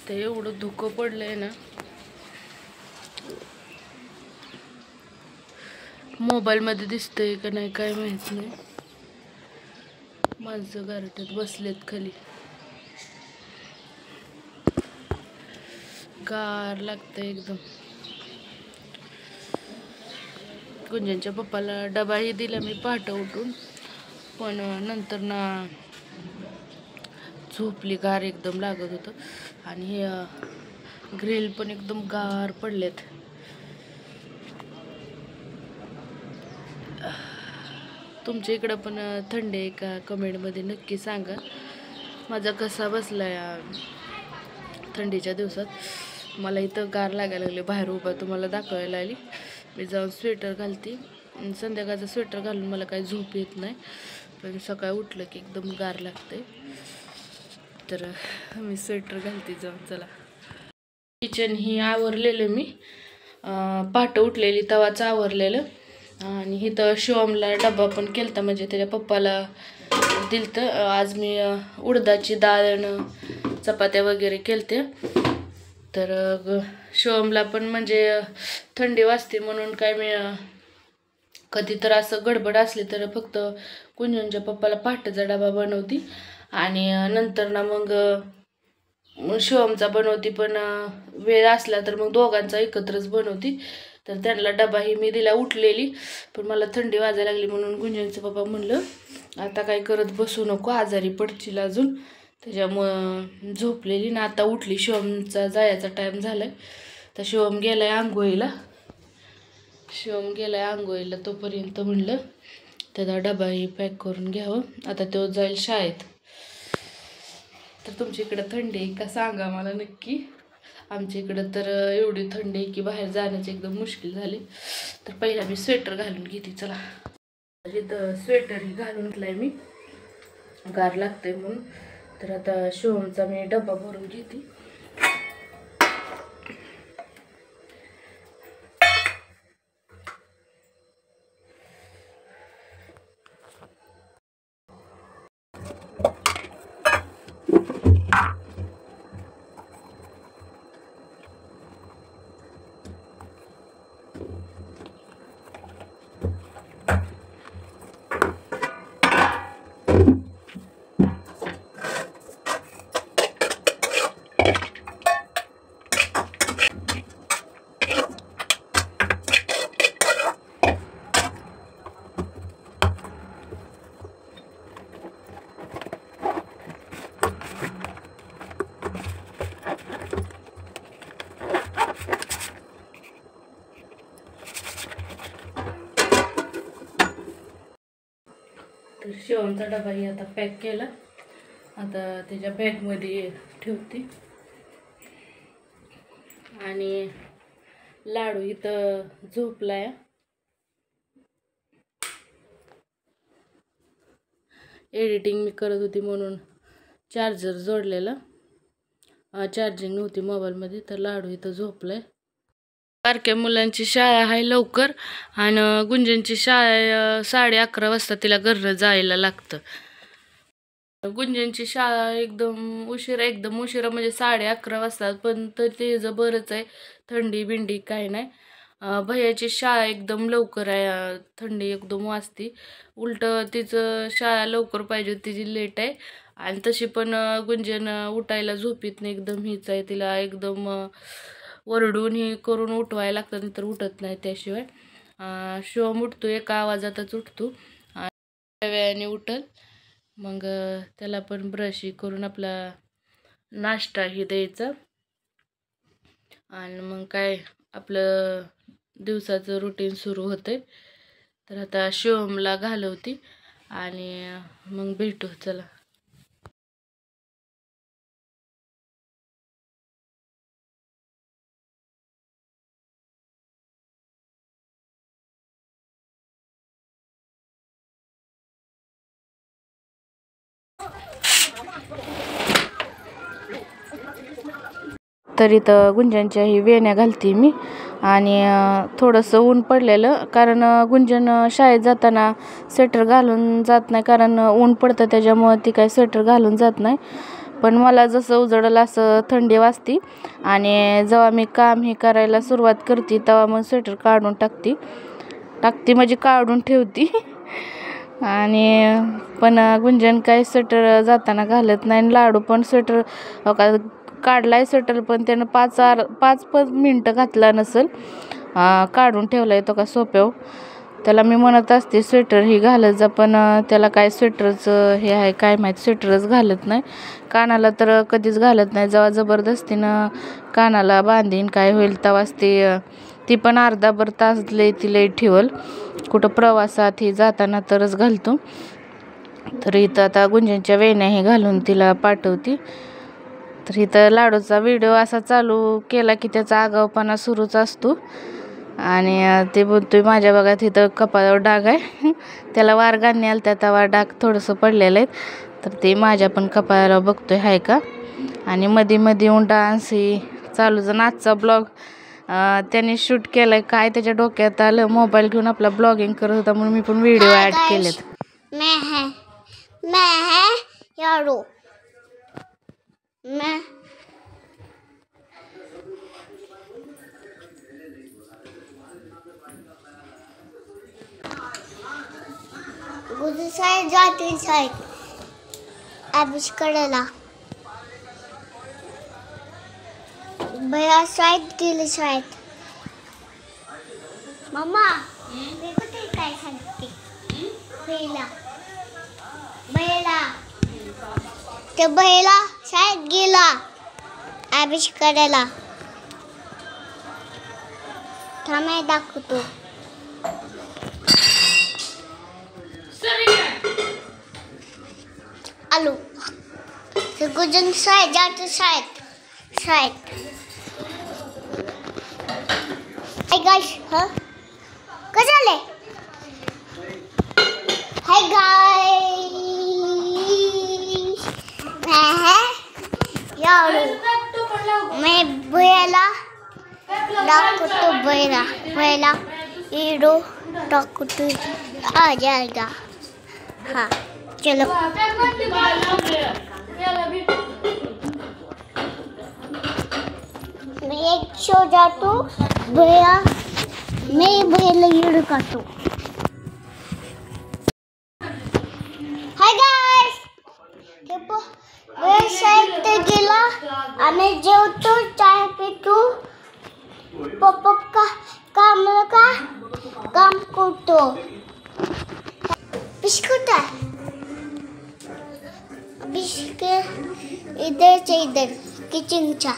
ते एवढं धुकं पडलंय ना, मोबाईल मध्ये दिसतंय का नाही काय माहित नाही. माणसं गारठ्यात बसलेत खाली, गार लागतंय एकदम. गुंजनच्या पप्पाला डबाही दिला मी पहाटे उठून, पण नंतर ना झोपली, गार एकदम लागत होतं. आणि हे ग्रिल पण एकदम गार पडलेत. तुमच्या इकडं पण थंडी आहे का कमेंटमध्ये नक्की सांगा. माझा कसा बसलाय थंडीच्या दिवसात. मला इथं गार लागायला लागले, बाहेर उभा तुम्हाला दाखवायला आली. मी जाऊन स्वेटर घालते. संध्याकाळचं स्वेटर घालून मला काही झोप येत नाही, पण सकाळी उठलं की एकदम गार लागते. तर मी स्वेटर घालते जाऊन. चला, किचन ही आवरलेलं मी, पहाटे उठलेली तवाच आवरलेलं. आणि इथं शिवमला डबा पण केलता, म्हणजे त्याच्या पप्पाला दिलतं. आज मी उडदाची डाळ चपात्या वगैरे केलते. तर शिवमला पण म्हणजे थंडी वाजते म्हणून काय मी कधी तर असं गडबड असली तर फक्त गुंजनच्या पप्पाला पहाटेचा डबा बनवती, आणि नंतर ना मग शिवमचा बनवती. पण वेळ असला तर मग दोघांचा एकत्रच बनवती. तर त्यांना डबाही मी दिला. उठलेली पण मला थंडी वाजायला लागली म्हणून गुंजनचं पप्पा म्हणलं आता काय करत बसू नको, आजारी पडशील अजून. त्याच्यामुळं झोपलेली ना, आता उठली. शिवमचा जायचा टाईम झालाय. तर शिवम गेलाय आंघोळीला. तोपर्यंत म्हणलं त्याचा डबाही पॅक करून घ्यावं, आता तो जाईल शाळेत. तर तुमच्या इकडं थंडी आहे का सांगा मला नक्की. आमच्या इकडं तर एवढी थंडी आहे की बाहेर जाण्याचे एकदम मुश्किल झाले. तर पहिला मी स्वेटर घालून घेते. चला, इथं स्वेटरही घालून घेतलाय मी, गार लागतंय म्हणून. तर आता शिवमचा मी डबा भरून घेते. तर शिवमचा डबाही आता पॅक केला. आता त्याच्या बॅगमध्ये ठेवते. आणि लाडू इथं झोपलाय. एडिटिंग मी करत होती म्हणून चार्जर जोडलेला, चार्जिंग नव्हती मोबाईलमध्ये. तर लाडू इथं झोपलाय. बारक्या मुलांची शाळा आहे लवकर, आणि गुंजनची शाळा 11:30 वाजता तिला घरनं जायला लागतं. गुंजनची शाळा एकदम उशिरा म्हणजे 11:30 वाजता. पण तर ते बरंच आहे, थंडी बिंडी काय नाही. भैयाची शाळा एकदम लवकर आहे, थंडी एकदम वाजते. उलट तिचं शाळा लवकर पाहिजे, तिची लेट आहे. आणि तशी पण गुंजन उठायला झोपीत नाही, एकदम हीच आहे. तिला एकदम वरडून ही करून उठवायला लागतं, नंतर उठत नाही त्याशिवाय. शिवम उठतो, एका आवाजातच उठतो, वेळाने उठल. मग त्याला पण ब्रश करून आपला नाश्ताही द्यायचा. आणि मग काय आपलं दिवसाचं रुटीन सुरू होते. तर आता शिवमला घालवती आणि मग भेटू. चला, तर इथं गुंजनच्या ही वेण्या घालते मी. आणि थोडंसं ऊन पडलेलं, कारण गुंजन शाळेत जाताना स्वेटर घालून जात नाही, कारण ऊन पडतं त्याच्यामुळं ती काय स्वेटर घालून जात नाही. पण मला जसं उजळलं असं थंडी वाजती आणि जेव्हा मी काम हे करायला सुरुवात करते तेव्हा मग स्वेटर काढून टाकते म्हणजे काढून ठेवते. आणि पण गुंजन काय स्वेटर जाताना घालत नाही आणि लाडू पण स्वेटर काढलाय स्वेटर पण त्यानं 5 मिनटं घातला नसेल, काढून ठेवलाय तो का सोप्यावर. त्याला मी म्हणत असते स्वेटर ही घालत जा, पण त्याला काय स्वेटरचं हे आहे काय माहीत, स्वेटरच घालत नाही. कानाला तर कधीच घालत नाही, जेव्हा जबरदस्तीनं कानाला बांधीन काय होईल तेव्हाच ती पण अर्धाभर तास लई ठेवल, कुठं प्रवासात ही जाताना तरच घालतो. तर इथं आता गुंजनच्या वेण्या हे घालून तिला पाठवते. तर इथं लाडूचा व्हिडिओ असा चालू केला की त्याचा आगाऊपणा सुरूच असतो. आणि ते बोलतोय माझ्या बघा इथं कपाळावर डाग आहे. त्याला वारगांनी आलता तेव्हा डाग थोडंसं पडलेलं आहे. तर ते माझ्या पण कपाळाला बघतोय हाय का. आणि मध्ये येऊन डान्स ही चालूच. आजचा ब्लॉग त्याने शूट केलाय, काय त्याच्या डोक्यात आलं मोबाईल घेऊन आपला ब्लॉगिंग करत होता म्हणून मी पण व्हिडिओ ॲड केलेत. शाळेत जाते, शाळेत अभ्यास करायला. भैया शाळेत गेले, शाळेत. मम्मा मी कुठे काय सांगते भैयाला ते भैयाला शाळेत गेला अभ्यास करायला. थांबाय दाखवतो. आलो गुंजन शाळेत जातो, शाळेत. हाय गाइस, काय झालंय? हाय गाइस, मैं भैयाला दाखवतो. भैयाला हीरो दाखवतो, आ जाएगा. हाँ चलो. मैं एक शो जातो भैया, मैं भैयाला हीरो काढतो. हाय गाइस, भैया शाळेत गेला. आम्ही जेवतो, चाय पितो. पप्पा काम करतो. बिस्कुट इधर किचनचा.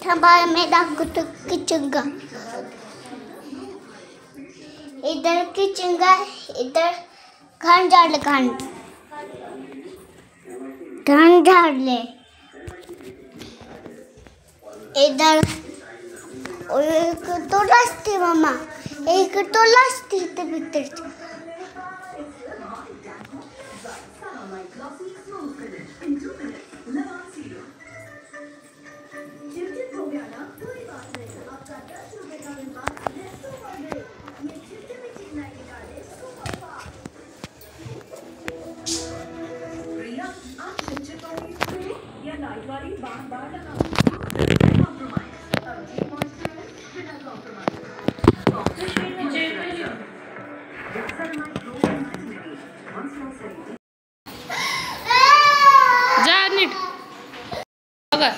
थांबा मैं दाखवतो किचन का. इधर किचन का, इधर घाण झाडले. इधर एक तो लास्ती मामा, एक तो लास्ती ते भीतर. जा नीट बघा